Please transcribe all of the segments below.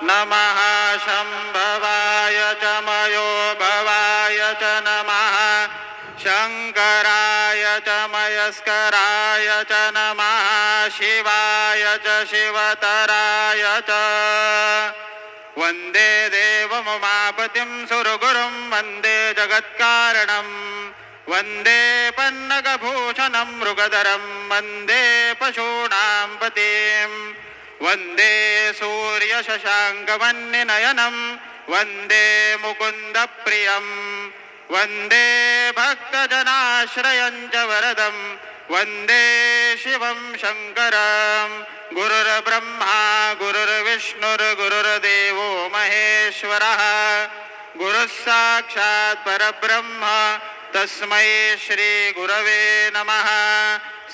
नमः शम्भवाय च मयो भवाय च नमः शङ्कराय च मयस्कराय च नमः शिवाय च शिवतराय च वन्दे देवमुमापतिं सुरगुरुं वन्दे जगत्कारणं वन्दे पन्नगभूषणं मृगधरं वन्दे पशूनां पतिं वन्दे सूर्यशशाङ्कवन्निनयनं वन्दे मुकुन्दप्रियं वन्दे भक्तजनाश्रयं च वरदं वन्दे शिवं शङ्करं गुरुर्ब्रह्मा गुरुर्विष्णुर्गुरुर्देवो महेश्वरः गुरुः साक्षात् परब्रह्म तस्मै श्री गुरवे नमः।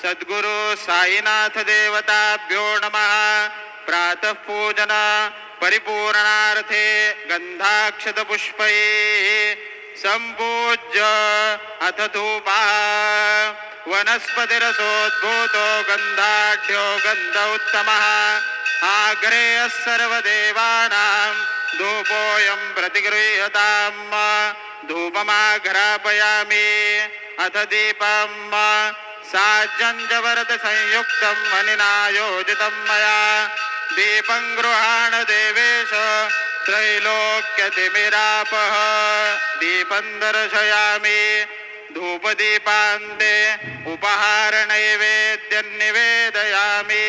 सद्गुरु साईनाथ देवताभ्यो नमः। प्रातः पूजन परिपूर्णार्थे गन्धाक्षतपुष्पैः सम्पूज्य अथ धूपः वनस्पतिरसोद्भूतो गन्धाढ्यो गन्ध उत्तमः आग्रेयः सर्वदेवानां धूपोऽयं प्रतिगृह्यताम् धूपमाघ्रापयामि अथ दीपं साज्जञ्जवरद संयुक्तं मणिना योजितं मया दीपं गृहाण देवेश त्रैलोक्यतिमिरापः दीपं दर्शयामि धूपदीपान्ते उपहारनैवेद्यं निवेदयामि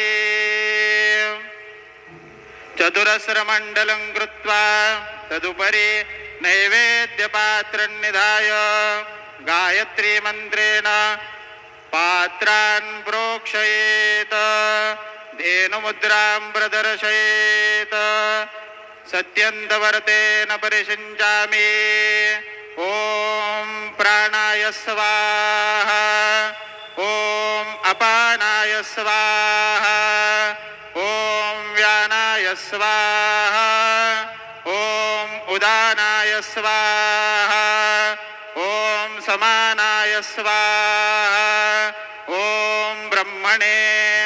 चतुरस्रमण्डलं कृत्वा तदुपरि नैवेद्यपात्रं निधाय गायत्री मन्त्रेण पात्रान् प्रोक्षयेत धेनुमुद्रां प्रदर्शयेत सत्यन्तवर्तेन परिषिञ्चामि ॐ प्राणाय स्वाहा ॐ अपानाय स्वाहा ॐ व्यानाय स्वाहा ॐ उदानाय स्वाहा ॐ समानाय स्वाहा ॐ ब्रह्मणे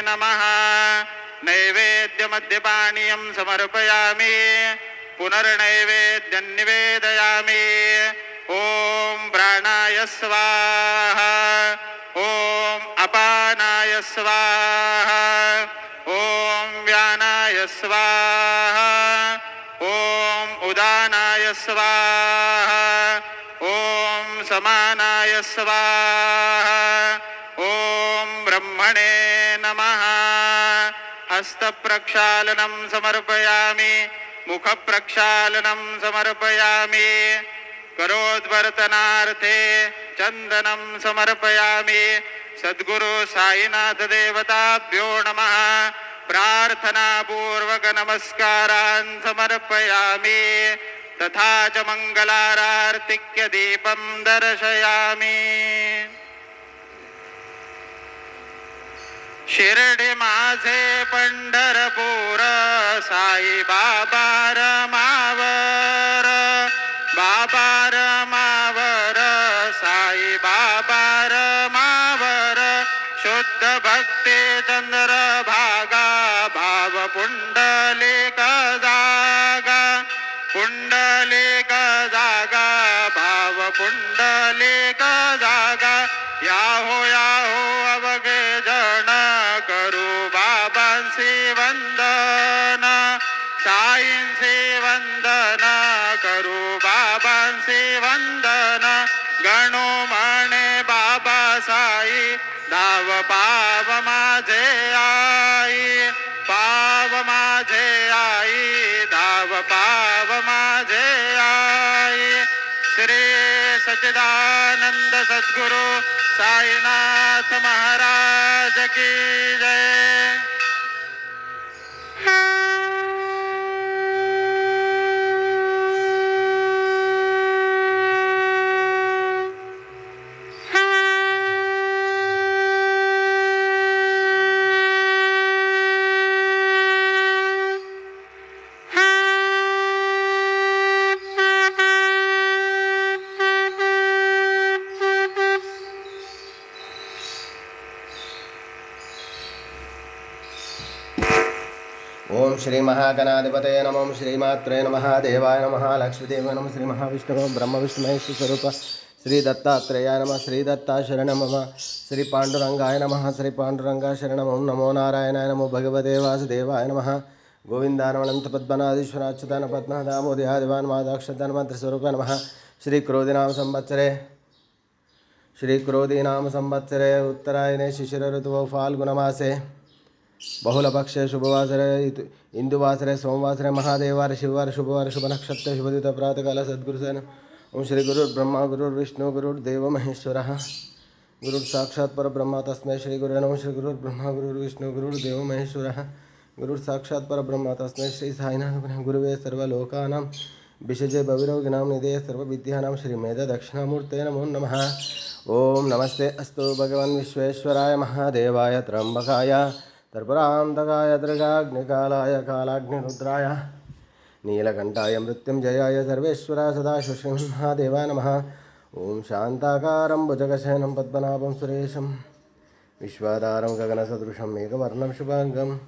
नमः। नैवेद्यमद्यपानीयं समर्पयामि पुनर्नैवेद्यं निवेदयामि ॐ प्राणाय स्वाहा ॐ अपानाय स्वाहा ॐ व्यानाय स्वाहा ॐ उदानाय स्वाहा ॐ समानाय स्वाहा ॐ ब्रह्मणे नमः। हस्तप्रक्षालनं समर्पयामि मुखप्रक्षालनं समर्पयामि करोद्वर्तनार्थे चन्दनं समर्पयामि सद्गुरु साईनाथ देवताभ्यो नमः। प्रार्थनापूर्वक नमस्कारान् समर्पयामि तथा च मङ्गलारार्तिक्य दीपं दर्शयामि। शिर्डी माझे पंढरपूर साई बाबा रमावर बाबा रमावर साई बाबा रमावर शुद्ध भक्ती चंद्र भागा भाव पुंडलिक जागा पुंडलिक जागा भाव पुंडलिक जागा याहो याहो अवघे जन करू बाबांसी वंदन साईंसी वंदन करू बाबांसी वंदन गणो म्हणे बाबा साई धाव पाव माझे आई पाव माझे आई धाव पाव माझे आई। श्री सच्चिदानंद सद्गुरु साईनाथ महाराज की जय। श्री महागणाधिपतये नमः श्रीमात्रे नमः देवाय नमः लक्ष्मीदेवाय नमः श्री महाविष्णु ब्रह्म विष्णु महेश स्वरूप श्री दत्तात्रेयाय नमः श्री दत्ता शरणं मम श्री पांडुरंगाय नमः श्री पांडुरंगा शरणं नमो नारायणाय नमो भगवते वासुदेवाय नमः गोविंदानमनंत पद्मनाधीश्वराच्युतान पद्मनादामोदयादिवान मादाक्षदानमंत्रस्वरूप नमः श्री क्रोधीनाम संवत्सरे उत्तरायणे शिशिर ऋतुः फाल्गुनमासे बहुलपक्षे शुभवासरे इंदुवासरे सोमवासरे महादेवार शिववार शुभवार शुभ नक्षत्र शुभदित प्रातःकाल सद्गुरुसेन ओम श्री गुरुर्ब्रह्मा गुरुर्विष्णु गुरुर्देव महेश्वरः गुरुर्साक्षात् परब्रह्म तस्मै श्री गुरुवे नमः श्री गुरुर्ब्रह्मा गुरुर्विष्णु गुरुर्देव महेश्वरः गुरुर्साक्षात् परब्रह्म तस्मै श्री साईनाथ गुरुवे सर्वलोकानां विषजे भविरोगिणां निधये सर्वविद्यानां श्रीमेध दक्षिणामूर्ते नमो नमः। ओम नमस्ते अस्तु भगवन् विश्वेश्वराय महादेवाय त्र्यंबकाय तर्परान्तकाय दृगाग्निकालाय कालाग्निरुद्राय नीलकंठाय मृत्युंजयाय सर्वेश्वराय सदाशिव श्रीमन्महादेवाय नमः। ओम शांताकारं भुजगशयनं पद्मनाभं सुरेशं विश्वाधारं गगनसदृशं मेघवर्णं शुभांगं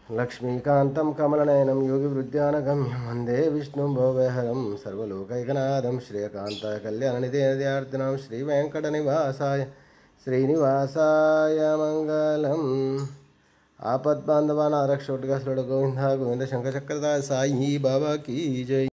लक्ष्मीकान्तं कमलनयनं योगिवृद्धानगम्यं वन्दे विष्णुं भवभयहरं सर्वलोकैकनाथं श्रेयकान्ताय कल्याणनिधेयार्थिनां श्रीवेङ्कटनिवासाय श्रीनिवासाय मंगलम्। आपद्बान्धवान् आरक्षोटगा गोविंद गोविंद शंकर चक्रधारी साई बाबा की जय।